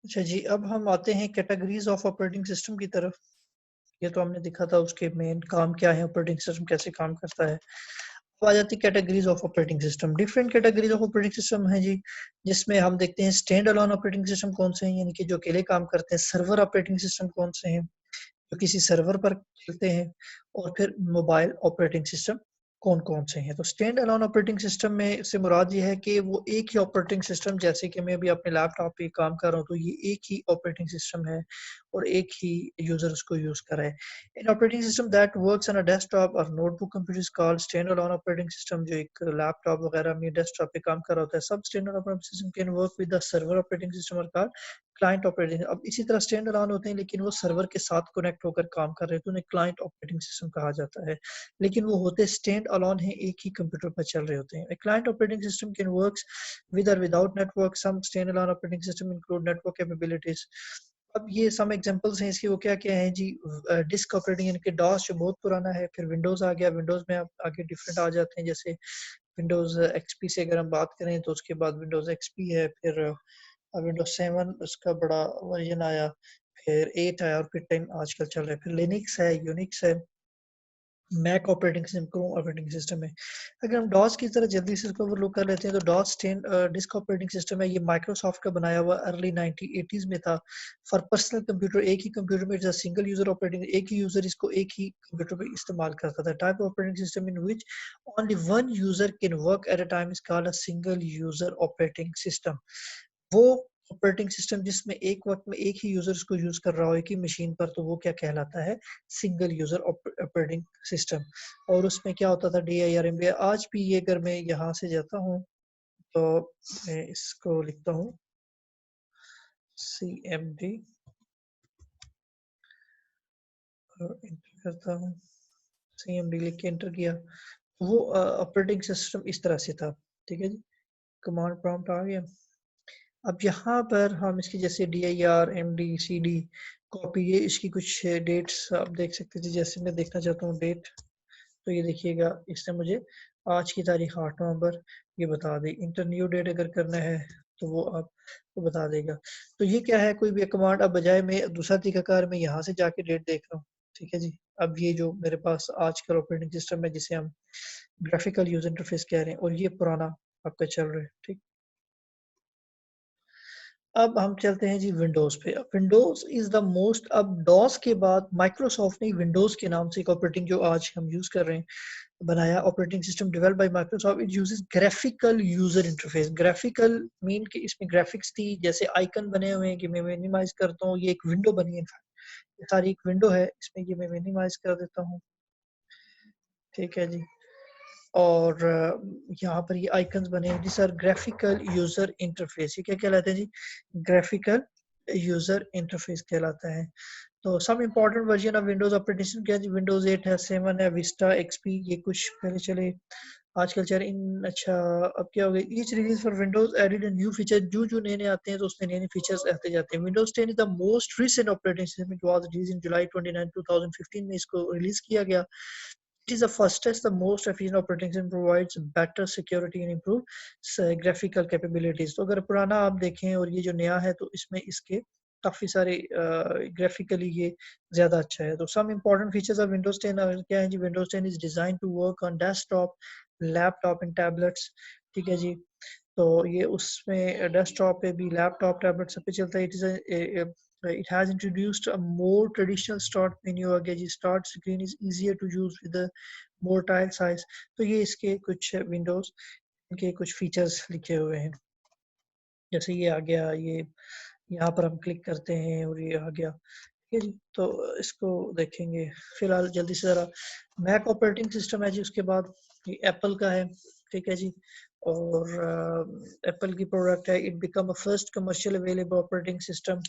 अच्छा जी, अब हम आते हैं कैटेगरीज ऑफ ऑपरेटिंग सिस्टम की तरफ। ये तो हमने देखा था उसके मेन काम क्या है, ऑपरेटिंग सिस्टम कैसे काम करता है। अब आ जाती है categories of operating system. Different categories of operating system है जी, जिसमें हम देखते हैं स्टैंड अलोन ऑपरेटिंग सिस्टम कौन से हैं, यानी कि जो अकेले काम करते हैं। सर्वर ऑपरेटिंग सिस्टम कौन से हैं, जो किसी सर्वर पर चलते हैं। और फिर मोबाइल ऑपरेटिंग सिस्टम कौन कौन से हैं। तो स्टैंड अलोन ऑपरेटिंग सिस्टम में से मुराद ये है कि वो एक ही ऑपरेटिंग सिस्टम, जैसे कि मैं अभी अपने लैपटॉप पे काम कर रहा हूँ तो ये एक ही ऑपरेटिंग सिस्टम है और एक ही यूजर उसको यूज कर रहा है। In operating system that works on a desktop और notebook computer is called stand alone operating system. जो एक लैपटॉप वगैरह में डेस्कटॉप पे काम कर रहा होता है, सब stand alone operating system can work with the server operating system और कॉल्ड क्लाइंट ऑपरेटिंग। अब इसी तरह स्टैंड अलोन होते हैं लेकिन वो सर्वर के साथ कनेक्ट होकर काम कर रहे हैं तो उन्हें क्लाइंट ऑपरेटिंग सिस्टम कहा जाता है। लेकिन वो होते स्टैंड अलोन है, एक ही कंप्यूटर पर चल रहे होते हैं। Client operating system can works with और without network. Some stand alone operating system include network capabilities. अब ये सम एग्जांपल्स हैं इसकी, वो क्या क्या हैं जी। डिस्क ऑपरेटिंग यानी कि डॉस जो बहुत पुराना है, फिर विंडोज आ गया। विंडोज में आप आगे डिफरेंट आ जाते हैं, जैसे विंडोज एक्सपी से अगर हम बात करें तो उसके बाद विंडोज एक्सपी है, फिर विंडोज 7 उसका बड़ा वर्जन आया, फिर 8 आया और फिर 10 आजकल चल रहा है। फिर लिनक्स है, यूनिक्स है, Mac operating system, Chrome operating system है। अगर हम डॉस की तरह जल्दी से इसको ओवरलुक कर लेते हैं तो डॉस 10 डिस्क ऑपरेटिंग सिस्टम है। ये माइक्रोसॉफ्ट का बनाया हुआ अर्ली 1980s में था फॉर पर्सनल कंप्यूटर। एक ही कंप्यूटर में सिंगल यूजर ऑपरेटिंग, एक ही यूजर इसको एक ही कंप्यूटर पे इस्तेमाल करता था। Type operating system in which only one user can work at a time is called a single user operating system. वो ऑपरेटिंग सिस्टम जिसमें एक वक्त में एक ही यूजर उसको यूज कर रहा हो एक ही मशीन पर, तो वो क्या कहलाता है, सिंगल यूजर ऑपरेटिंग सिस्टम। और उसमें क्या होता था, DIRM। आज भी ये अगर मैं यहाँ से जाता हूँ तो मैं इसको लिखता हूँ CMD और एंटर करता हूँ। CMD लिख के एंटर किया, वो ऑपरेटिंग सिस्टम इस तरह से था। ठीक है जी, कमांड प्रॉम्प्ट आ गया। अब यहाँ पर हम इसकी जैसे DIR MD CD कॉपी, ये इसकी कुछ डेट्स आप देख सकते थे। जैसे मैं देखना चाहता हूँ डेट, तो ये देखिएगा इसने मुझे आज की तारीख 8 नवंबर ये बता दी। इंटर न्यू डेट अगर करना है तो वो आपको बता देगा। तो ये क्या है, कोई भी कमांड, अब बजाय मैं दूसरा तरीकाकार में यहाँ से जाके डेट देख रहा हूँ। ठीक है जी, अब ये जो मेरे पास आज का ऑपरेटिंग सिस्टम है जिसे हम ग्राफिकल यूजर इंटरफेस कह रहे हैं, और ये पुराना आपका चल रहा है। ठीक, अब हम चलते हैं जी विंडोज पे। अब विंडोज इज द मोस्ट, अब डॉस के बाद माइक्रोसॉफ्ट ने विंडोज के नाम से एक ऑपरेटिंग जो आज हम यूज कर रहे हैं बनाया। Operating system developed by Microsoft, it uses graphical user interface. Graphical mean कि इसमें ग्राफिक्स थी, जैसे आइकन बने हुए हैं कि मैं मिनिमाइज करता हूँ, ये एक विंडो बनी है। ये सारी एक विंडो है, इसमें ये मैं मिनिमाइज कर देता हूँ। ठीक है जी, और यहाँ पर ये आइकन्स बने हैं, this are graphical user interface. ये क्या कहलाते हैं जी, ग्राफिकल यूजर इंटरफेस कहलाता है। तो सब important version of Windows operating system क्या है जी, विंडोज 8 है, 7 है, विस्टा XP, ये कुछ पहले चले, आजकल चल इन। अच्छा, अब क्या हो गया, each release for Windows added new feature. जो जो नए नए आते हैं तो उसमें नए नए फीचर्स आते जाते हैं। Windows 10 is the most recent operating system, it was release in July 29 2015 में इसको रिलीज किया गया। It is the fastest, the most efficient operating system, provides better security and improved graphical capabilities। तो अगर पुराना आप देखें और ये जो नया है तो इसमें इसके काफ़ी सारे ग्राफिकली ये ज़्यादा अच्छा है। तो some important features of Windows 10 क्या है जी, Windows 10 is design to work on desktop, laptop and tablets. ठीक है जी, तो ये उसमें डेस्कटॉप पे भी, लैपटॉप, टैबलेट सब पे चलता है। It has introduced a more traditional start menu आ गया जी। Start screen is easier to use with a more tile size। तो ये इसके कुछ विंडोज के कुछ फीचर्स लिखे हुए हैं। जैसे ये आ गया, ये यहाँ पर हम क्लिक करते हैं और ये आ गया। ठीक है जी, तो इसको देखेंगे फिलहाल जल्दी से ज़रा। मैक ऑपरेटिंग सिस्टम है जी, उसके बाद ये एप्पल का है। ठीक है जी, और एप्पल की प्रोडक्ट है। It become a first commercial available operating system,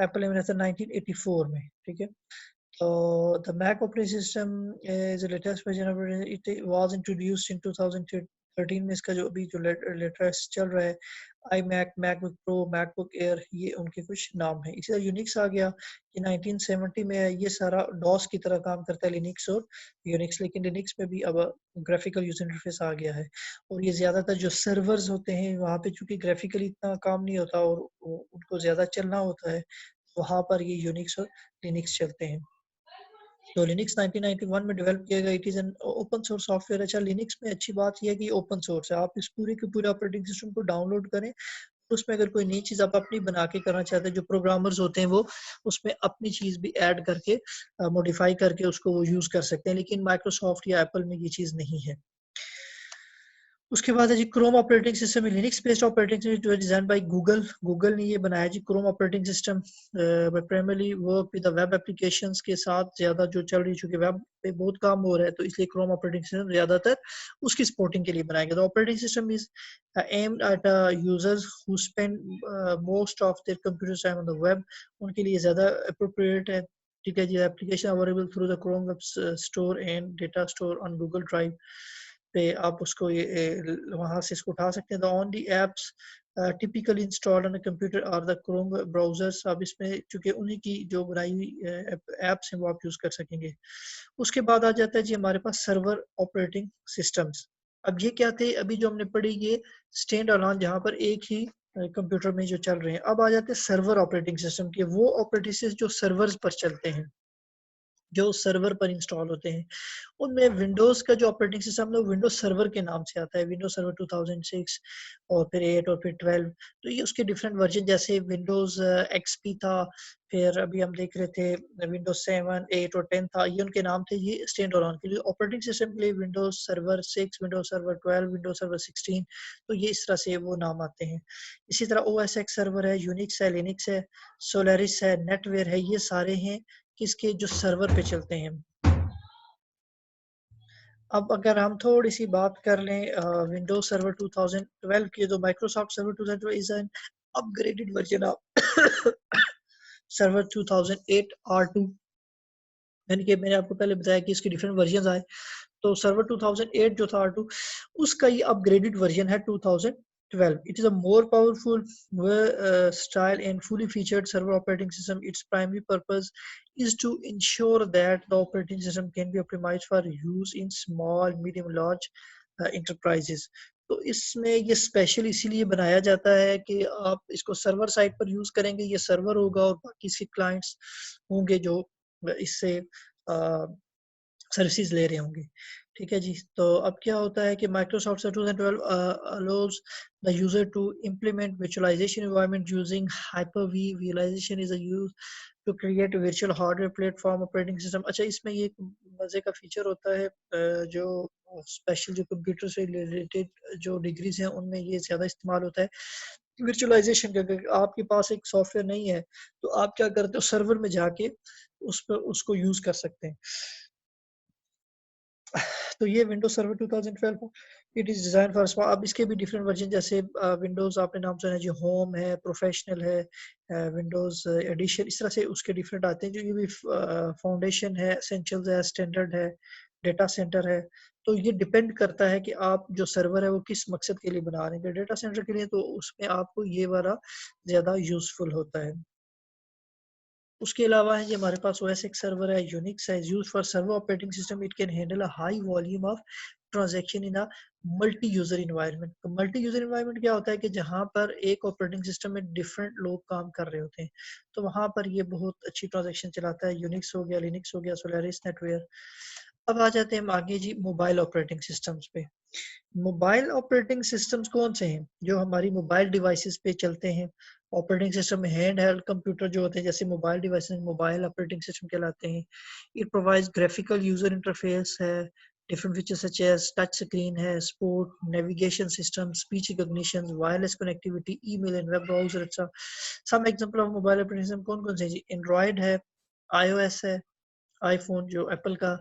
Apple ने बनाया था 1984 में। ठीक है, so the Mac operating system is the latest version of it. It was introduced in 13 में इसका जो अभी जो लेटेस्ट चल रहा है, iMac, MacBook Pro, MacBook Air, ये उनके कुछ नाम है। इसी तरह यूनिक्स आ गया, ये 1970 में है। ये सारा डॉस की तरह काम करता है, लिनक्स और यूनिक्स, लेकिन लिनक्स में भी अब ग्राफिकल यूजर इंटरफेस आ गया है। और ये ज़्यादातर जो सर्वर्स होते हैं वहाँ पे चूँकि ग्राफिकली इतना काम नहीं होता और उनको ज़्यादा चलना होता है, वहाँ पर ये यूनिक्स और लिनक्स चलते हैं। तो लिनक्स 1991 में डेवलप किया गया, it is an open source software. अच्छा, लिनक्स में अच्छी बात यह है कि ओपन सोर्स है, आप इस पूरे के पूरे ऑपरेटिंग सिस्टम को डाउनलोड करें, उसमें अगर कोई नई चीज़ आप अपनी बना के करना चाहते हैं, जो प्रोग्रामर्स होते हैं वो उसमें अपनी चीज़ भी ऐड करके मॉडिफाई करके उसको वो यूज़ कर सकते हैं, लेकिन माइक्रोसॉफ्ट या एप्पल में ये चीज़ नहीं है। उसके बाद है जी Chrome operating system, Linux based operating system जो है डिजाइन बाय गूगल, गूगल ने ये बनाया जी Chrome operating system. Primarily work with web applications के साथ ज़्यादा जो चल रही, चूंकि वेब पे बहुत काम हो रहा है तो इसलिए क्रोम ऑपरेटिंग सिस्टम ज़्यादातर उसकी सपोर्टिंग के लिए बनाया गया। Operating system is aimed at users who spend most of their computer time on the web, उनके लिए ज़्यादा अप्रोप्रिएट है। ठीक है जी, application available through the Chrome web store and data store on Google drive पे आप उसको ये वहाँ से इसको उठा सकते हैं। The only apps typically installed on computer और द क्रोम ब्राउजर्स, आप इसमें चूंकि उन्हीं की जो बनाई हुई एप्स हैं वो आप यूज कर सकेंगे। उसके बाद आ जाता है जी हमारे पास सर्वर ऑपरेटिंग सिस्टम्स। अब ये क्या थे, अभी जो हमने पढ़ी ये स्टैंड अलोन जहाँ पर एक ही कंप्यूटर में जो चल रहे हैं। अब आ जाते हैं सर्वर ऑपरेटिंग सिस्टम के, वो ऑपरेटिंग सिस्टम जो सर्वर्स पर चलते हैं, जो सर्वर पर इंस्टॉल होते हैं। उनमें विंडोज़ का जो ऑपरेटिंग सिस्टम है वो विंडोज सर्वर के नाम से आता है, विंडोज सर्वर 2006 और फिर 8 और फिर 12। तो ये उसके डिफरेंट वर्जन, जैसे विंडोज़ एक्सपी था, फिर अभी हम देख रहे थे विंडोज 7, 8 और 10 था, ये उनके नाम थे। ये स्टैंड अलोन के लिए ऑपरेटिंग सिस्टम के लिए Windows server 6, Windows server 12, Windows server 16, तो ये इस तरह से वो नाम आते हैं। इसी तरह ओएस एक्स सर्वर है, यूनिक्स है, लिनक्स है, सोलारिस है, नेटवेयर है, ये सारे हैं किसके, जो सर्वर पे चलते हैं। अब अगर हम थोड़ी सी बात कर लें विंडोज सर्वर 2012 की, तो Microsoft server 2012 is an upgraded version of server 2008 R2। यानी कि मैंने आपको पहले बताया कि इसके डिफरेंट वर्जन आए, तो सर्वर 2008 जो था R2, उसका ये अपग्रेडेड वर्जन है 2012। It is a more powerful, style and fully featured server operating system. Its primary purpose is to ensure that the operating system can be optimized for use in small, medium, large enterprises. तो इसमें ये special इसीलिए बनाया जाता है कि आप इसको सर्वर साइड पर यूज करेंगे, ये सर्वर होगा और बाकी इसके क्लाइंट्स होंगे जो इससे सर्विसेज ले रहे होंगे। ठीक है जी, तो अब क्या होता है कि Microsoft 2012 allows the user to implement virtualization environment using Hyper-V. Virtualization is a use to create a virtual hardware platform operating system। अच्छा, इसमें ये मजे का फीचर होता है जो स्पेशल जो कंप्यूटर से रिलेटेड जो डिग्रीज हैं उनमें ये ज़्यादा इस्तेमाल होता है वर्चुअलाइजेशन का। अगर आपके पास एक सॉफ्टवेयर नहीं है तो आप क्या करते हो, सर्वर में जाके उस पर उसको यूज कर सकते हैं। तो ये Windows server 2012 it is design for small. अब इसके भी डिफरेंट वर्जन, जैसे विंडोज आपने नाम सुना है जी, होम है, प्रोफेशनल है, विंडोज एडिशन, इस तरह से उसके डिफरेंट आते हैं। जो ये भी फाउंडेशन है, एसेंशियल्स है, स्टैंडर्ड है, डेटा सेंटर है। तो ये डिपेंड करता है कि आप जो सर्वर है वो किस मकसद के लिए बना रहे हैं। डेटा सेंटर के लिए तो उसमें आपको ये वाला ज्यादा यूजफुल होता है। उसके अलावा है ये हमारे पास OS X सर्वर है, यूनिक्स है, use for server operating system. It can handle a high volume of transaction in a multi user environment. तो मल्टी यूजर इन्वायरमेंट क्या होता है कि जहाँ पर एक ऑपरेटिंग सिस्टम में डिफरेंट लोग काम कर रहे होते हैं, तो वहाँ पर ये बहुत अच्छी ट्रांजैक्शन चलाता है। यूनिक्स हो गया, लिनक्स हो गया, सोलारिस, नेटवेयर। अब आ जाते हैं हम आगे जी मोबाइल ऑपरेटिंग सिस्टम्स पे। मोबाइल ऑपरेटिंग सिस्टम्स कौन से हैं जो हमारी मोबाइल डिवाइसेस पे चलते हैं। ऑपरेटिंग सिस्टम में हैंड हेल्ड कंप्यूटर जो होते हैं जैसे mobile devices, mobile operating system कहलाते हैं। It provides graphical user interface है, different features such as touch screen है, sport, navigation system, speech recognition, wireless connectivity, email and web browser. अच्छा, some example of mobile operating system कौन कौन से जी, Android है, iOS है, आईफोन जो एप्पल का,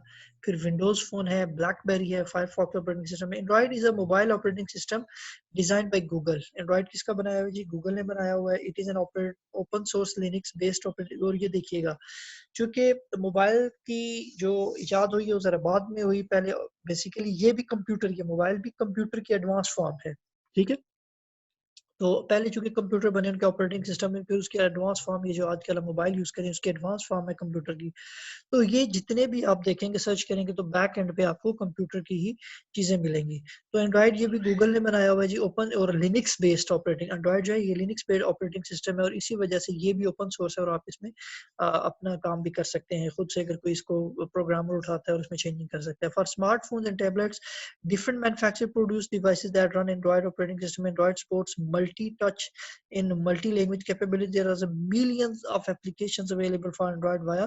फिर विंडोज फोन है, ब्लैकबेरी है, फायरफॉक्स ऑपरेटिंग सिस्टम है। Android is a mobile operating system design by Google. Android किसका बनाया हुआ है जी? गूगल ने बनाया हुआ है। It is an open source Linux based operating. और ये देखिएगा, चूंकि मोबाइल की जो इजाद हुई है वो जरा बाद में हुई, पहले बेसिकली ये भी कंप्यूटर, ये मोबाइल भी कंप्यूटर की एडवांस फॉर्म है, ठीक है। तो पहले चूंकि कंप्यूटर बने उनके ऑपरेटिंग सिस्टम में, फिर उसकी एडवांस फॉर्म, ये जो आजकल हम मोबाइल यूज करें उसकी एडवांस फॉर्म है कंप्यूटर की। तो ये जितने भी आप देखेंगे, सर्च करेंगे, तो बैक एंड पे आपको कंप्यूटर की ही चीजें मिलेंगी। तो एंड्रॉइड ये भी गूगल ने बनाया हुआ है जी, ओपन और लिनक्स बेस्ड ऑपरेटिंग। एंड्रॉइड जो है ये लिनक्स बेस्ड ऑपरेटिंग सिस्टम है, और इसी वजह से ये भी ओपन सोर्स है, और आप इसमें अपना काम भी कर सकते हैं खुद से। अगर कोई इसको प्रोग्रामर उठाता है और उसमें चेंजिंग कर सकता है। For smartphones and tablets, different manufacture produce devices that run Android operating system. Android supports multi touch in multi-language capability. There are millions of applications available for Android via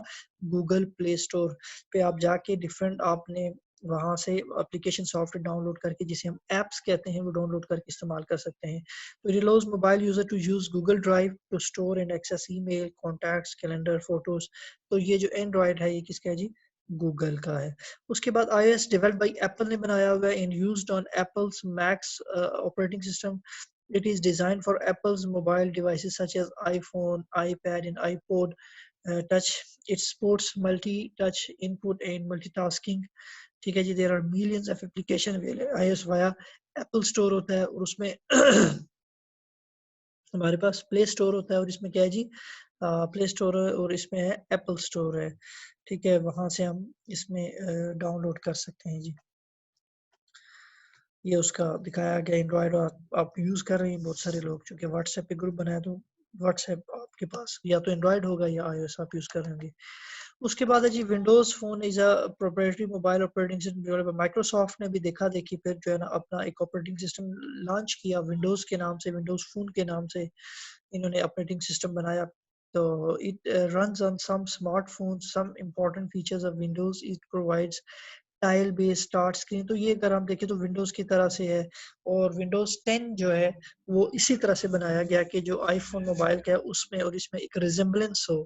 Google Play Store पे आप जाके different आपने वहां से application software download करके, जिसे हम apps कहते हैं, वो डाउनलोड करके इस्तेमाल कर सकते हैं। तो it allows mobile user to use Google Drive to store and access email, contacts, calendar, photos. तो ये जो एंड्रॉइड है ये किसका है जी? गूगल का है। उसके बाद iOS डेवलप्ड बाय एप्पल ने बनाया हुआ है and used on apples max operating system. It is designed for Apple's mobile devices such as iPhone, iPad, and iPod Touch. It supports multi-touch input and multitasking. ठीक है जी। There are millions of application available iOS via Apple Store होता है, और उसमें हमारे पास play store होता है, और इसमें क्या है जी? प्ले स्टोर है, और इसमें है एप्पल स्टोर है, ठीक है। वहां से हम इसमें डाउनलोड कर सकते हैं जी। ये उसका दिखाया गया एंड्रॉयड, और आप यूज कर रहे हैं बहुत सारे लोग, चूंकि व्हाट्सएप पे ग्रुप बनाया, तो व्हाट्सएप आपके पास या तो एंड्रॉयड होगा या आईओएस आप यूज कर रहे होंगे। उसके बाद है जी Windows phone is a proprietary mobile operating system. Microsoft ने भी देखा देखी फिर जो है ना अपना एक ऑपरेटिंग सिस्टम लॉन्च किया विंडोज के नाम से, विंडोज फोन के नाम से इन्होंने ऑपरेटिंग सिस्टम बनाया। तो it runs on some smartphones, some important features of Windows, it provides tile based start screen. तो ये अगर हम देखें तो विंडोज की तरह से है, और विंडोज 10 जो है वो इसी तरह से बनाया गया कि जो आईफोन मोबाइल का है उसमें और इसमें एक रिजेम्बलेंस हो,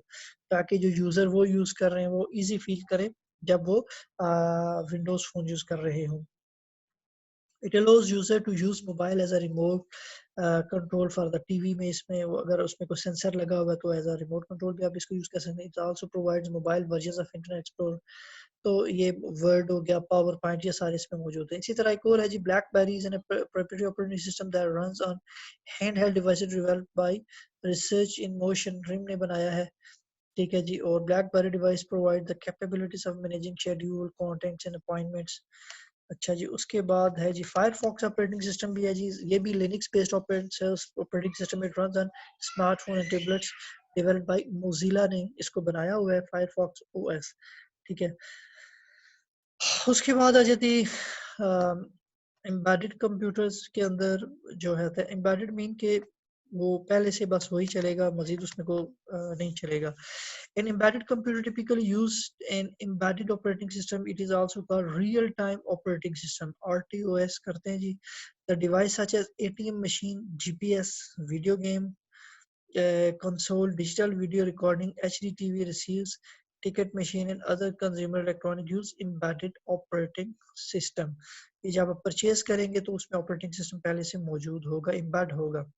ताकि जो यूजर वो यूज कर रहे हैं वो इजी फील करे जब वो विंडोज फोन यूज कर रहे हो। It allows user to use mobile as a remote control for the TV में। इसमें वो अगर उसमें कोई सेंसर लगा हुआ है तो एज अ रिमोट कंट्रोल भी आप इसको यूज कर सकते हैं। It also provides mobile version of internet explorer. तो ये वर्ड हो गया, पावर पॉइंट, ये सारे इसमें मौजूद है। इसी तरह एक और है जी BlackBerry is an proprietary operating system that runs on handheld devices developed by research in motion, RIM ने बनाया है, ठीक है जी। और BlackBerry device provide the capabilities of managing schedule, contents and appointments. अच्छा जी। उसके बाद है जी फायरफॉक्स ऑपरेटिंग सिस्टम भी है जी, ये भी Linux based operating system. It runs on smartphone and tablets, developed by Mozilla ने इसको बनाया हुआ है, फायरफॉक्स ओएस, ठीक है। उसके बाद आ जाती एम्बेडेड कंप्यूटर्स के अंदर जो है एम्बेडेड मीन के वो पहले से बस वही चलेगा, मजीद उसमें को नहीं चलेगा। An embedded computer typically used an embedded operating system. It is also called real-time operating system, RTOS करते हैं जी। The device such as ATM machine, GPS, video game, console, digital video recording, HD TV receives, ticket machine and other consumer electronic use embedded operating system। ये जब आप purchase करेंगे तो उसमें operating system पहले से मौजूद होगा, एम्बेड होगा।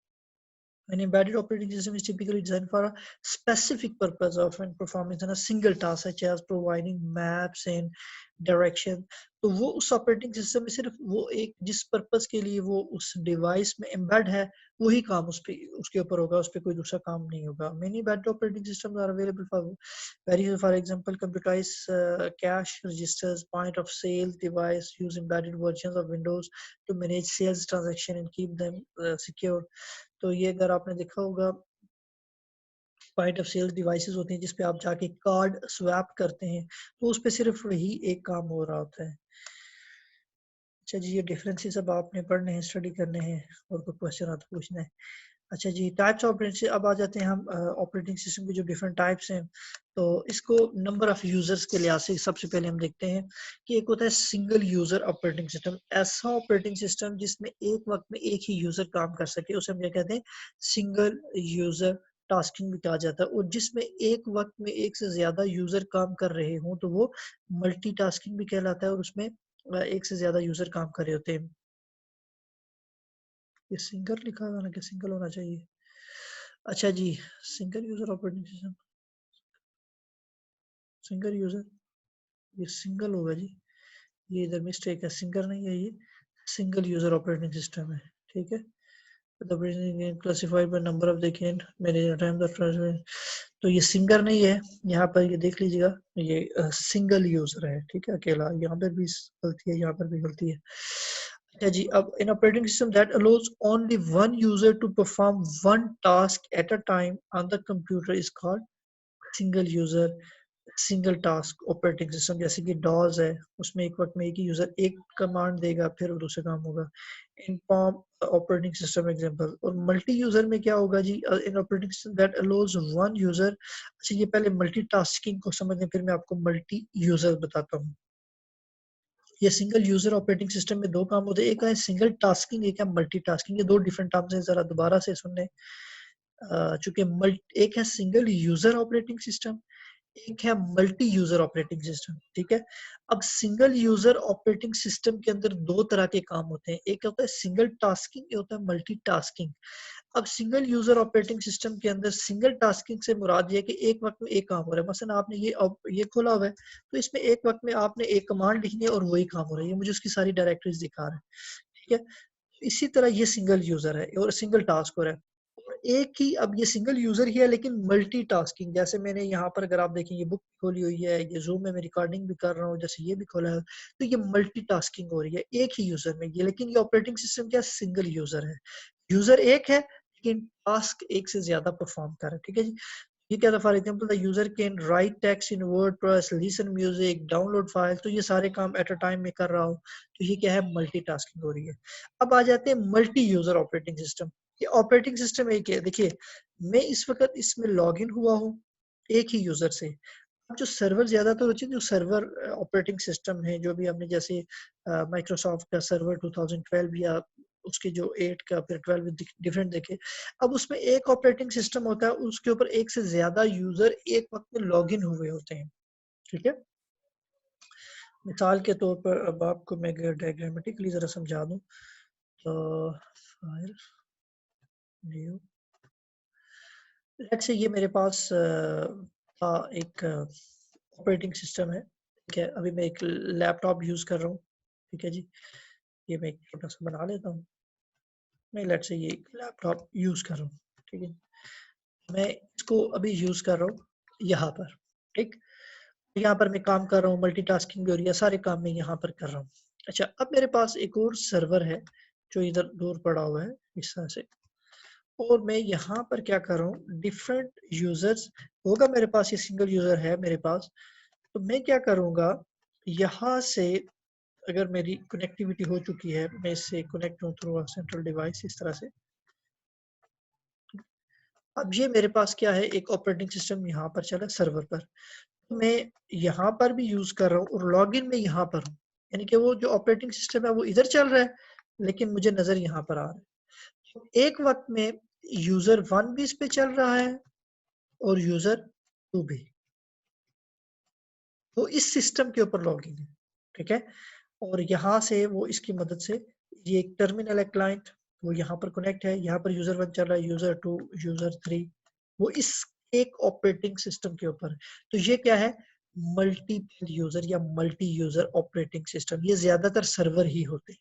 An embedded operating system is typically designed for a specific purpose, often performing in a single task, such as providing maps and direction. तो वो उस ऑपरेटिंग सिस्टम में सिर्फ वो एक जिस पर्पस के लिए वो उस डिवाइस में एम्बेड है वही काम उस पे उसके ऊपर होगा, उस पे कोई दूसरा काम नहीं होगा। Many embedded operating systems are available for for example, computerized cash registers, point of sale device use embedded versions of Windows to manage sales transaction and keep them secure। तो ये अगर आपने देखा होगा पॉइंट ऑफ सेल डिवाइसेस होती हैं जिसपे आप जाके कार्ड स्वैप करते हैं, तो उस पे सिर्फ वही एक काम हो रहा होता है। अच्छा जी। ये डिफरेंसेस अब आपने पढ़ने हैं, स्टडी करने हैं, और कोई क्वेश्चन आता पूछना है। अच्छा जी। टाइप्स ऑफ ऑपरेटिंग, अब आ जाते हैं हम ऑपरेटिंग सिस्टम के जो डिफरेंट टाइप्स हैं। तो इसको नंबर ऑफ यूजर्स के लिहाज से सबसे पहले हम देखते हैं कि एक होता है सिंगल यूजर ऑपरेटिंग सिस्टम। ऐसा ऑपरेटिंग सिस्टम जिसमें एक वक्त में एक ही यूजर काम कर सके उसे हम क्या कहते हैं? सिंगल यूजर टास्किंग भी कहा जाता है, और जिसमें एक वक्त में एक से ज्यादा यूजर काम कर रहे हों तो वो मल्टीटास्किंग भी कहलाता है, और उसमें एक से ज्यादा यूजर काम कर रहे होते हैं। ये सिंगल लिखा हुआ ना, कि सिंगल होना चाहिए? अच्छा जी, single user operating system, single user, ये सिंगल होगा जी, ये इधर मिस्टेक है, सिंगल नहीं है ये, सिंगल यूजर ऑपरेटिंग सिस्टम है, ठीक है। Classified by number of the can manage time the, तो ये सिंगल नहीं है, यहाँ पर ये देख लीजिएगा, ये सिंगल यूजर है, ठीक है, अकेला। यहाँ पर भी गलती है, यहाँ पर भी गलती है। अच्छा जी, अब in operating system that allows only one user to perform one task at a time on the computer is called single user, single task operating system. जैसे कि डॉज है, उसमें एक वक्त में एक ही यूजर एक कमांड देगा, फिर वो दूसरा काम होगा। इन पॉम ऑपरेटिंग सिस्टम एग्जांपल। और मल्टी यूजर में क्या होगा जी, in operating system that allows one user. अच्छा, ये पहले मल्टीटास्किंग को समझ लें, फिर मैं आपको मल्टी यूजर बताता हूँ। ये सिंगल यूजर ऑपरेटिंग सिस्टम में दो काम होते हैं, एक है सिंगल टास्किंग, एक है मल्टीटास्किंग। ये दो डिफरेंट टर्म्स हैं, जरा दोबारा से सुनने। चूंकि एक है सिंगल यूजर ऑपरेटिंग सिस्टम, एक है मल्टी यूजर ऑपरेटिंग सिस्टम, ठीक है। अब सिंगल यूजर ऑपरेटिंग सिस्टम के अंदर दो तरह के काम होते हैं, एक होता है सिंगल टास्किंग, एक होता है मल्टीटास्किंग। अब सिंगल यूजर ऑपरेटिंग सिस्टम के अंदर सिंगल टास्किंग से मुराद ये है कि एक वक्त में एक काम हो रहा है। मसलन आपने ये खोला हुआ है, तो इसमें एक वक्त में आपने एक कमांड लिखनी है और वही काम हो रहा है, ये मुझे उसकी सारी डायरेक्टरीज दिखा रहा है, ठीक है। इसी तरह ये सिंगल यूजर है और सिंगल टास्क हो रहा है। और एक ही, अब ये सिंगल यूजर ही है लेकिन मल्टीटास्किंग, जैसे मैंने यहाँ पर अगर आप देखें, ये बुक खोली हुई है, ये जूम में मैं रिकॉर्डिंग भी कर रहा हूँ, जैसे ये भी खोला है, तो ये मल्टीटास्किंग हो रही है एक ही यूजर में ये। लेकिन ये ऑपरेटिंग सिस्टम क्या, सिंगल यूजर है, यूजर एक है लेकिन टास्क एक से ज्यादा परफॉर्म कर रहा है, ठीक है जी। ये क्या था, for example the user can write text in WordPress, listen music, download file, तो ये सारे काम एट अ टाइम में कर रहा हूँ, तो ये क्या है, मल्टीटास्किंग हो रही है। अब आ जाते हैं मल्टी यूजर ऑपरेटिंग सिस्टम। ये ऑपरेटिंग सिस्टम एक है, देखिए मैं इस वक्त इसमें लॉग इन हुआ हूँ एक ही यूजर से। अब जो सर्वर ज्यादातर होते हैं, जो सर्वर ऑपरेटिंग सिस्टम है, जो भी हमने जैसे माइक्रोसॉफ्ट का सर्वर 2012 या उसके जो 8 का फिर 12 डिफरेंट देखे। अब उसमें एक ऑपरेटिंग सिस्टम होता है, उसके ऊपर एक से ज्यादा यूजर एक वक्त में लॉग इन हुए होते हैं, ठीक है। मिसाल के तौर पर अब आपको मैं डायग्रामेटिकली जरा समझा दूं, तो फाइल न्यू, लेट्स से ये मेरे पास था एक ऑपरेटिंग सिस्टम है, ठीक है। अभी मैं एक लैपटॉप यूज कर रहा हूँ, ठीक है जी। ये मैं एक छोटा सा बना लेता हूँ, मैं लेट्स से ये लैपटॉप यूज कर रहा हूँ, ठीक है। मैं इसको अभी यूज कर रहा हूँ यहाँ पर, ठीक। यहाँ पर मैं काम कर रहा हूँ, मल्टीटास्किंग भी हो रही है, सारे काम मैं यहाँ पर कर रहा हूँ। अच्छा, अब मेरे पास एक और सर्वर है जो इधर दूर पड़ा हुआ है इस तरह से, और मैं यहाँ पर क्या कर रहा हूँ, डिफरेंट यूजर्स होगा मेरे पास, ये सिंगल यूजर है मेरे पास, तो मैं क्या करूँगा, यहाँ से अगर मेरी कनेक्टिविटी हो चुकी है, मैं इससे कनेक्ट हूँ थ्रू सेंट्रल डिवाइस इस तरह से। अब ये मेरे पास क्या है, एक ऑपरेटिंग सिस्टम यहाँ पर चला सर्वर पर, तो मैं यहाँ पर भी यूज कर रहा हूँ और लॉगिन में यहाँ पर हूँ, यानी कि वो जो ऑपरेटिंग सिस्टम है वो इधर चल रहा है लेकिन मुझे नजर यहाँ पर आ रहा है। तो एक वक्त में यूजर 1 भी इस पे चल रहा है और यूजर 2 भी, वो इस सिस्टम के ऊपर लॉगिन है, ठीक है। और यहाँ से वो इसकी मदद से, ये एक टर्मिनल है क्लाइंट, वो यहाँ पर कनेक्ट है, यहाँ पर यूजर 1 चल रहा है, यूजर 2, यूजर 3, वो इस एक ऑपरेटिंग सिस्टम के ऊपर। तो ये क्या है, मल्टीपल यूजर या मल्टी यूजर ऑपरेटिंग सिस्टम, ये ज्यादातर सर्वर ही होते हैं।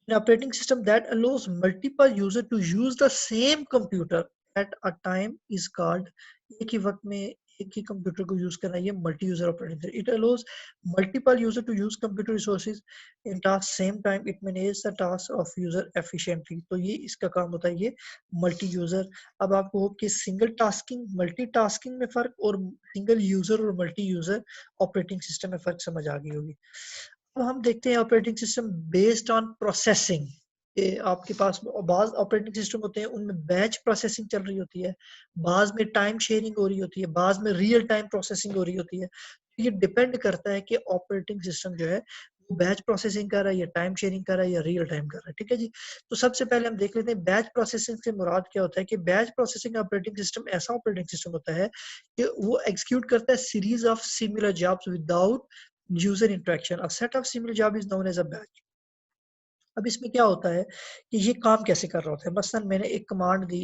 An operating system that allows multiple users to use the same computer at a time is called, एक ही वक्त में एक ही कंप्यूटर को यूज करना, ये multi user operating system. It allows multiple user to use computer resources in task same time, it manage the task of user efficiently, तो ये इसका काम होता है, ये मल्टी यूजर। अब आपको हो कि सिंगल टास्किंग मल्टी टास्किंग में फर्क और सिंगल यूजर और मल्टी यूजर ऑपरेटिंग सिस्टम में फर्क समझ आ गई होगी। तो हम देखते हैं operating system based on processing. आपके पास बाज ऑपरेटिंग सिस्टम होते हैं, उनमें बैच प्रोसेसिंग चल रही होती है, बाज में टाइम शेयरिंग हो रही होती है, बाज में रियल टाइम प्रोसेसिंग हो रही होती है। ये डिपेंड करता है कि ऑपरेटिंग सिस्टम जो है वो बैच प्रोसेसिंग कर रहा है या टाइम शेयरिंग कर रहा है या रियल टाइम कर रहा है। ठीक है जी। तो सबसे पहले हम देख लेते हैं बैच प्रोसेसिंग से मुराद क्या होता है कि बैच प्रोसेसिंग ऑपरेटिंग सिस्टम ऐसा ऑपरेटिंग सिस्टम होता है कि वो एग्जीक्यूट करता है series of similar jobs without user interaction. A set of similar job is known as a batch. अब इसमें क्या होता है कि ये काम कैसे कर रहा होता है। मसलन मैंने एक कमांड दी,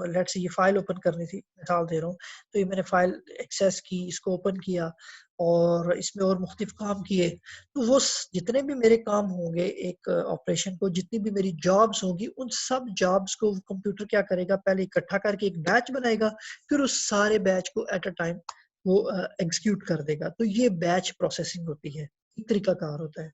लेट्स ये फाइल ओपन करनी थी, मिसाल दे रहा हूँ, तो ये मैंने फाइल एक्सेस की, इसको ओपन किया और इसमें और मुख्तलिफ काम किए। तो वो जितने भी मेरे काम होंगे एक ऑपरेशन को, जितनी भी मेरी जॉब्स होंगी, उन सब जॉब्स को कंप्यूटर क्या करेगा, पहले इकट्ठा करके एक बैच बनाएगा, फिर उस सारे बैच को एट अ टाइम वो एग्जीक्यूट कर देगा। तो ये बैच प्रोसेसिंग होती है, एक तरीका कार होता है।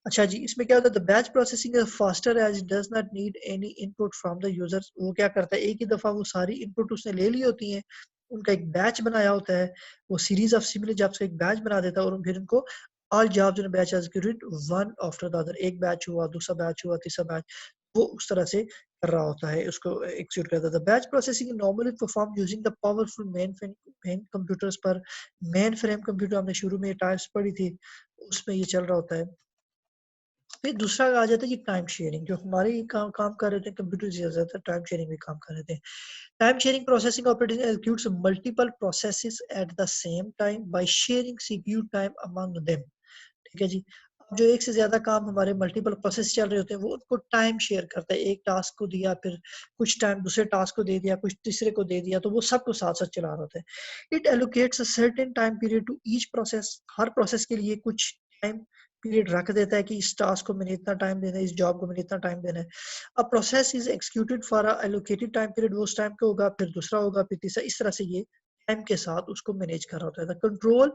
अच्छा जी, इसमें क्या होता है, the batch processing is faster as it does not need any input from the users. वो क्या करता है, एक ही दफा वो सारी इनपुट उसने ले ली होती है, उनका एक बैच बनाया होता है, वो सीरीज ऑफ सिमिलर जॉब्स का एक बैच बना देता है और फिर उनको all jobs in batch executed one after the other, एक बैच हुआ, दूसरा बैच हुआ, तीसरा बैच, वो उस तरह से कर रहा होता है, उसको एग्जीक्यूट करता है। The batch processing normally perform using the powerful main computers पर। मेन फ्रेम कंप्यूटर हमने शुरू में टाइप्स पढ़ी थी, उसमें ये चल रहा होता है। फिर दूसरा आ जाता है ये टाइम शेयरिंग, जो हमारे ही काम कर रहे थे कंप्यूटर से ज्यादा टाइम शेयरिंग में काम कर रहे थे। Time sharing processing operating executes multiple processes at the same time by sharing CPU time among them. ठीक है जी। अब जो एक से ज्यादा काम हमारे मल्टीपल प्रोसेस चल रहे होते हैं, वो उनको टाइम शेयर करता है। एक टास्क को दिया, फिर कुछ टाइम दूसरे टास्क को दे दिया, कुछ तीसरे को दे दिया, तो वो सबको साथ साथ चला रहा होता है। It allocates a certain time period to each process. हर प्रोसेस के लिए कुछ टाइम पीरियड रख देता है कि इस टास्क को मैंने इतना टाइम देना है, इस जॉब को मैंने इतना टाइम देना है। अब process is executed for a allocated time period, वो उस टाइम का होगा, फिर दूसरा होगा, फिर तीसरा, इस तरह से ये टाइम के साथ उसको मैनेज कर रहा होता है। The control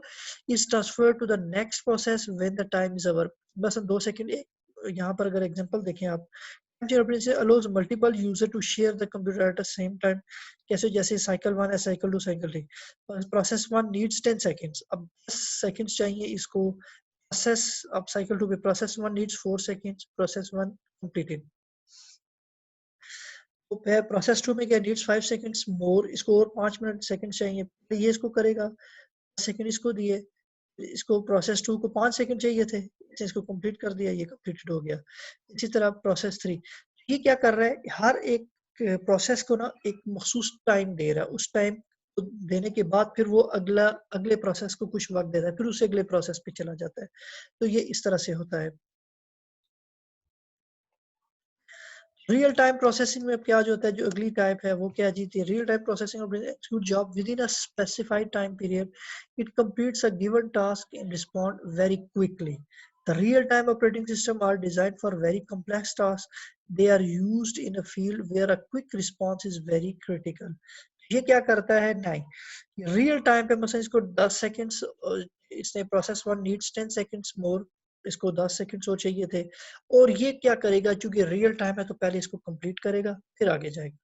is transferred to the next process when the time is over। बस हम 2 सेकंड यहाँ पर अगर एग्जांपल देखें आप, allows multiple user to share the computer at the same time। कैसे, जैसे साइकिल 1 है, cycle 2, cycle 3। Process 1 needs 10 seconds, अब 10 सेकंड्स चाहिए इसको प्रोसेस। अब साइकिल 2 पे process 1 needs 4 seconds, process 1 completed. तो प्रोसेस 2 में क्या नीड्स 5 सेकंड्स मोर, इसको और 5 मिनट सेकंड चाहिए, तो ये इसको करेगा, सेकंड इसको दिए, इसको प्रोसेस 2 को 5 सेकंड चाहिए थे, इसको कंप्लीट कर दिया, ये कंप्लीटेड हो गया। इसी तरह प्रोसेस 3, ये क्या कर रहा है, हर एक प्रोसेस को ना एक मखसूस टाइम दे रहा है, उस टाइम को देने के बाद फिर वो अगले प्रोसेस को कुछ वक्त देता है, फिर उसे अगले प्रोसेस पे चला जाता है। तो ये इस तरह से होता है। रियल टाइम प्रोसेसिंग में अब क्या जो होता है, जो अगली टाइप है वो क्या जीती है, real time processing of execute job with in a specified time period. It completes a given task and respond very quickly. The real-time operating system are designed for very complex tasks. They are used in a field where a quick response is very critical. ये क्या करता है, नहीं real time पे मतलब इसको 10 seconds, इसने process 1 needs 10 seconds मोर, इसको 10 सेकंड्स और चाहिए थे, और ये क्या करेगा, चूंकि रियल टाइम है तो पहले इसको कंप्लीट करेगा फिर आगे जाएगा,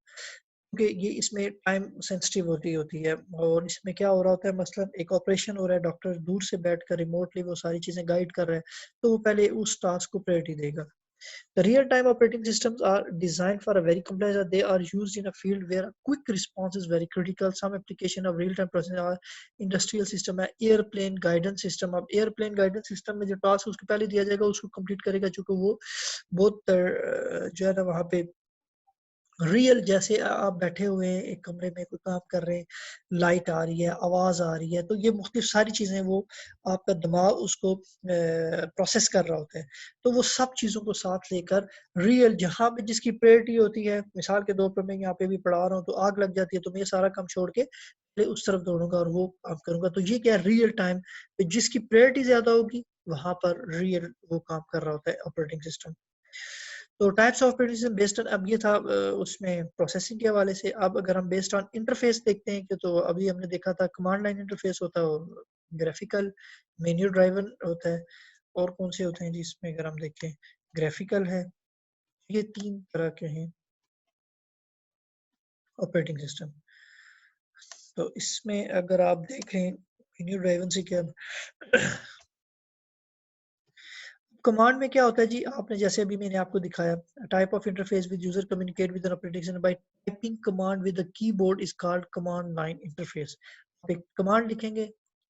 क्योंकि ये इसमें टाइम सेंसिटिव होती है। और इसमें क्या हो रहा होता है, मसलन एक ऑपरेशन हो रहा है, डॉक्टर दूर से बैठकर रिमोटली वो सारी चीजें गाइड कर रहा है, तो वो पहले उस टास्क को प्रायोरिटी देगा। The real-time operating systems are designed for a very complex. They are used in a field where a quick response is very critical. Some application of real-time processing are industrial system है, airplane guidance system। अब airplane guidance system में जो task उसको पहले दिया जाएगा उसको complete करेगा, चूंकि वो बहुत जो है ना वहाँ पे रियल, जैसे आप बैठे हुए हैं एक कमरे में, कोई काम कर रहे हैं, लाइट आ रही है, आवाज आ रही है, तो ये मुख्तलिफ सारी चीजें वो आपका दिमाग उसको प्रोसेस कर रहा होता है। तो वो सब चीजों को साथ लेकर रियल, जहां पे जिसकी प्रायोरिटी होती है, मिसाल के तौर पर मैं यहाँ पे भी पढ़ा रहा हूँ तो आग लग जाती है, तो मैं ये सारा काम छोड़ के पहले उस तरफ दौड़ूंगा और वो काम करूंगा। तो ये क्या है, रियल टाइम पे जिसकी प्रायोरिटी ज्यादा होगी वहां पर रियल वो काम कर रहा होता है ऑपरेटिंग सिस्टम। तो types of operating based on, अब ये था उसमें प्रोसेसिंग के हवाले से। अब अगर हम बेस्ड ऑन इंटरफेस देखते हैं कि, तो अभी हमने देखा था कमांड लाइन इंटरफेस होता है और ग्राफिकल मेन्यू ड्राइवन होता है। और कौन से होते हैं जी इसमें, अगर हम देखें ग्राफिकल है, ये 3 तरह के हैं ऑपरेटिंग सिस्टम। तो इसमें अगर आप देखें मेन्यू ड्राइवन से क्या, कमांड में क्या होता है जी, आपने जैसे अभी मैंने आपको दिखाया, type of interface with user communicate with an operating system by typing command with the keyboard is called command line interface. आप एक कमांड लिखेंगे,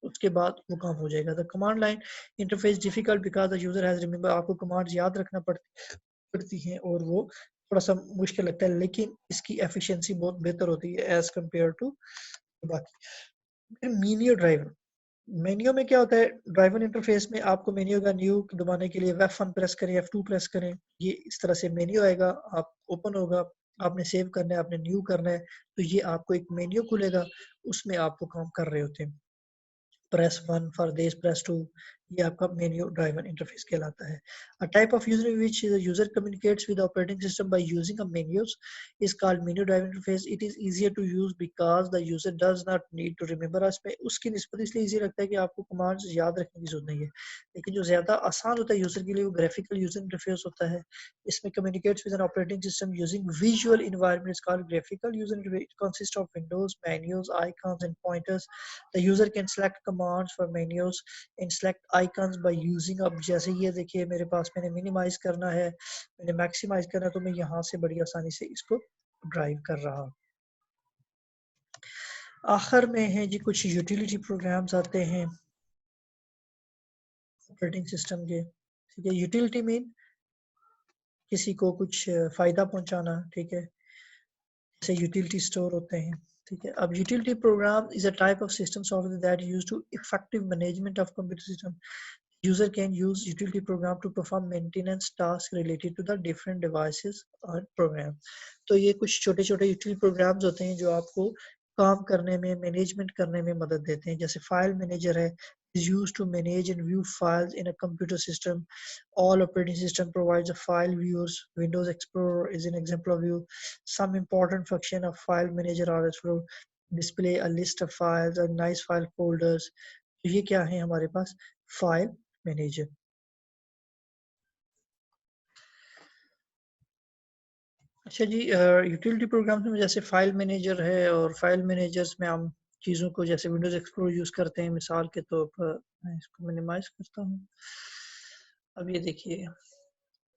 उसके बाद वो काम हो जाएगा। The command line interface difficult because the user has remember, आपको कमांड्स याद रखना पड़ती हैं और वो थोड़ा सा मुश्किल लगता है, लेकिन इसकी एफिशिएंसी बहुत बेहतर होती है एज कम्पेयर टू बाकी। फिर मेन्यू ड्राइवर, मेन्यू में क्या होता है, ड्राइवर इंटरफेस में आपको मेन्यू का न्यू दबाने के लिए F1 प्रेस करें, F2 प्रेस करें, ये इस तरह से मेन्यू आएगा, आप ओपन होगा, आपने सेव करना है, आपने न्यू करना है, तो ये आपको एक मेन्यू खुलेगा, उसमें आप वो काम कर रहे होते हैं। प्रेस 1 फॉर दिस, प्रेस 2, ये आपका मेन्यू ड्राइवर इंटरफेस कहलाता है। A type of user in which the user communicates with the operating system by using a menus is called menu driver interface. It is easier to use because the user does not need to remember. इसमें उसकी निस्बत इसलिए easy लगता है कि आपको commands याद रखने की जरूरत नहीं है, लेकिन जो ज्यादा आसान होता है यूजर के लिए वो ग्राफिकल यूजर इंटरफेस होता है। इसमें communicates with an operating system using visual environment is called graphical user interface. It consists of windows, menus, icons and pointers. The user can select commands for menus and select icons by using, अब जैसे ये देखिए मेरे पास मैंने minimise करना है, मैंने maximise करना है, तो मैं यहाँ से बड़ी आसानी से इसको ड्राइव कर रहा हूँ। आखिर में है जी कुछ यूटिलिटी प्रोग्राम्स आते हैं ऑपरेटिंग सिस्टम के, ठीक है। यूटिलिटी मीन किसी को कुछ फायदा पहुंचाना, ठीक है, जैसे यूटिलिटी स्टोर होते हैं, ठीक है। अब utility program is a type of system software that used to effective management of computer system. User can use utility program to perform maintenance tasks related to the different devices or program. तो ये कुछ छोटे छोटे utility programs होते हैं जो आपको काम करने में, मैनेजमेंट करने में मदद देते हैं। जैसे फाइल मैनेजर है, is used to manage and view files in a computer system. All operating system provides a file viewers. Windows Explorer is an example of view. Some important function of file manager are as follow: display a list of files and nice file folders. तो ये क्या है हमारे पास, file manager. अच्छा जी, utility programmes में जैसे file manager है, और फाइल मैनेजर्स में हम चीज़ों को जैसे विंडोज एक्सप्लोरर यूज़ करते हैं मिसाल के तौर पर। मैं इसको मिनिमाइज करता हूँ। अब ये देखिए,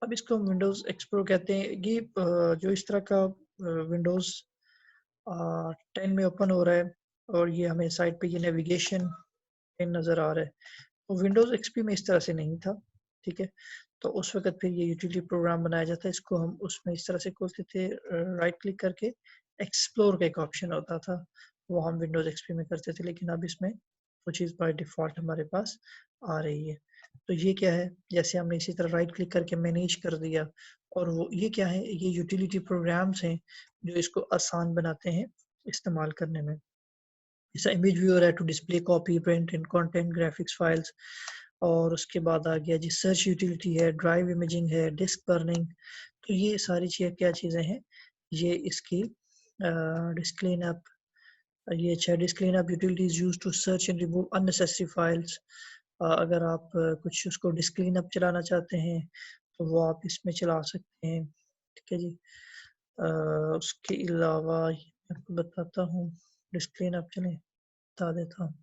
अब इसको विंडोज एक्सप्लोरर कहते हैं। ये जो इस तरह का विंडोज 10 में ओपन हो रहा है, और ये हमें साइड पे ये नेविगेशन नज़र आ रहा है, तो विंडोज एक्सपी में इस तरह से नहीं था, ठीक है। तो उस वक्त फिर ये यूटिलिटी प्रोग्राम बनाया जाता है, इसको हम उसमें इस तरह से खोलते थे, राइट क्लिक करके एक्सप्लोर का एक ऑप्शन होता था, वो हम विंडोज एक्सपी में करते थे, लेकिन अब इसमें वो चीज़ बाय डिफ़ॉल्ट हमारे पास आ रही है। तो ये क्या है, जैसे हमने इसी तरह राइट क्लिक करके मैनेज कर दिया, और वो ये क्या है, ये यूटिलिटी प्रोग्राम्स हैं जो इसको आसान बनाते हैं इस्तेमाल करने में। जैसा इमेज व्यूअर है to display copy, print and content, graphics files, और उसके बाद आ गया जी सर्च यूटिलिटी है, ड्राइव इमेजिंग है, डिस्क बर्निंग। तो ये सारी चीज़ें क्या चीज़ें हैं, ये इसकी डिस्क क्लीन अप, ये अच्छा disk clean up utility is used to search and remove unnecessary files. अगर आप कुछ उसको डिस्क क्लीन अप चलाना चाहते हैं तो वो आप इसमें चला सकते हैं, ठीक है जी। उसके अलावा मैं आपको बताता हूँ, डिस्क क्लीन अप चलें बता देता हूँ।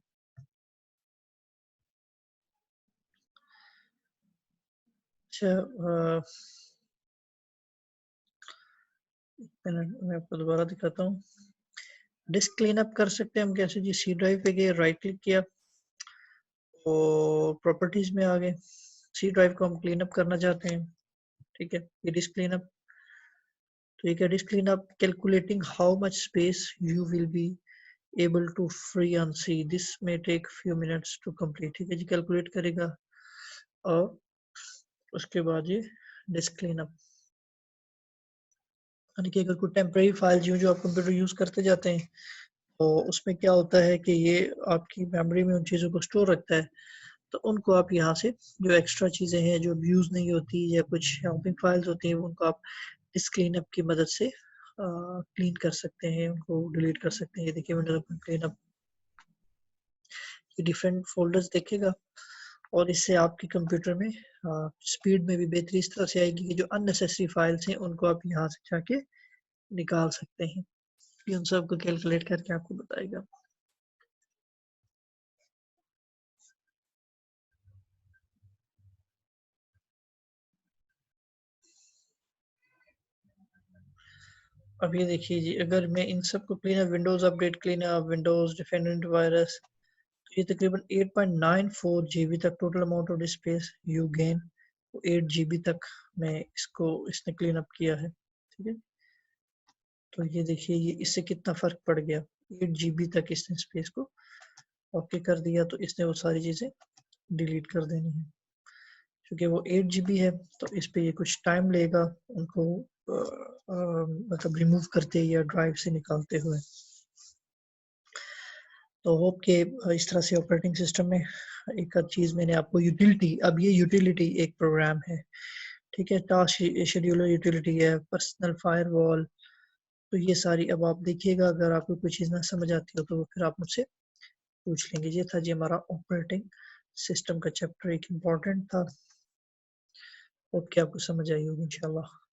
अच्छा, मैं आपको दोबारा दिखाता हूँ। डिस्क क्लीन अप कर सकते हैं हम कैसे जी, सी ड्राइव पे गए, राइट क्लिक किया और प्रॉपर्टीज में आ गए, सी ड्राइव को हम क्लीन अप करना चाहते हैं, ठीक है। ये डिस्क क्लीन अप, तो ये क्या, disk clean up calculating how much space you will be able to free on C, this में take few minutes to complete, ठीक है जी, कैलकुलेट करेगा। और उसके बाद ये डिस्क क्लीन अप, यानी कि अगर कोई टेम्परेरी फाइल जो आप कंप्यूटर यूज करते जाते हैं, तो उसमें क्या होता है कि ये आपकी मेमोरी में उन चीज़ों को स्टोर रखता है, तो उनको आप यहाँ से जो एक्स्ट्रा चीज़ें हैं जो यूज़ नहीं होती या कुछ हेल्पिंग फाइल्स होती हैं, उनको आप इस क्लीन अप की मदद से क्लीन कर सकते हैं, उनको डिलीट कर सकते हैं। ये देखिए विंडोज ओपन क्लीन अप, ये डिफरेंट फोल्डर्स देखेगा, और इससे आपके कंप्यूटर में स्पीड में भी बेहतरी इस तरह से आएगी कि जो अननेसेसरी फाइल्स हैं उनको आप यहाँ से जाके निकाल सकते हैं। ये उन सबको कैलकुलेट करके आपको बताएगा। अब ये देखिए जी, अगर मैं इन सब को clean up, Windows update clean up, Windows defendant virus, ये तकरीबन 8.94 GB तक total amount of space you gain, 8 GB तक में इसने क्लीन अप किया है। ठीक है, तो ये देखिए ये इससे कितना फर्क पड़ गया, 8 GB तक इसने स्पेस को ओके कर दिया, तो इसने वो सारी चीजें डिलीट कर देनी है। क्योंकि वो 8 GB है तो इस पे ये कुछ टाइम लेगा उनको मतलब रिमूव करते या ड्राइव से निकालते हुए। तो होप के इस तरह से ऑपरेटिंग सिस्टम में एक चीज मैंने आपको यूटिलिटी, अब ये यूटिलिटी एक प्रोग्राम है, ठीक है, टास्क शेड्यूलर यूटिलिटी है, पर्सनल फायरवॉल, तो ये सारी अब आप देखिएगा, अगर आपको कोई चीज़ ना समझ आती हो तो फिर आप मुझसे पूछ लेंगे। ये था जी हमारा ऑपरेटिंग सिस्टम का चैप्टर, एक इम्पॉर्टेंट था, होप कि आपको समझ आई होगी इंशाल्लाह।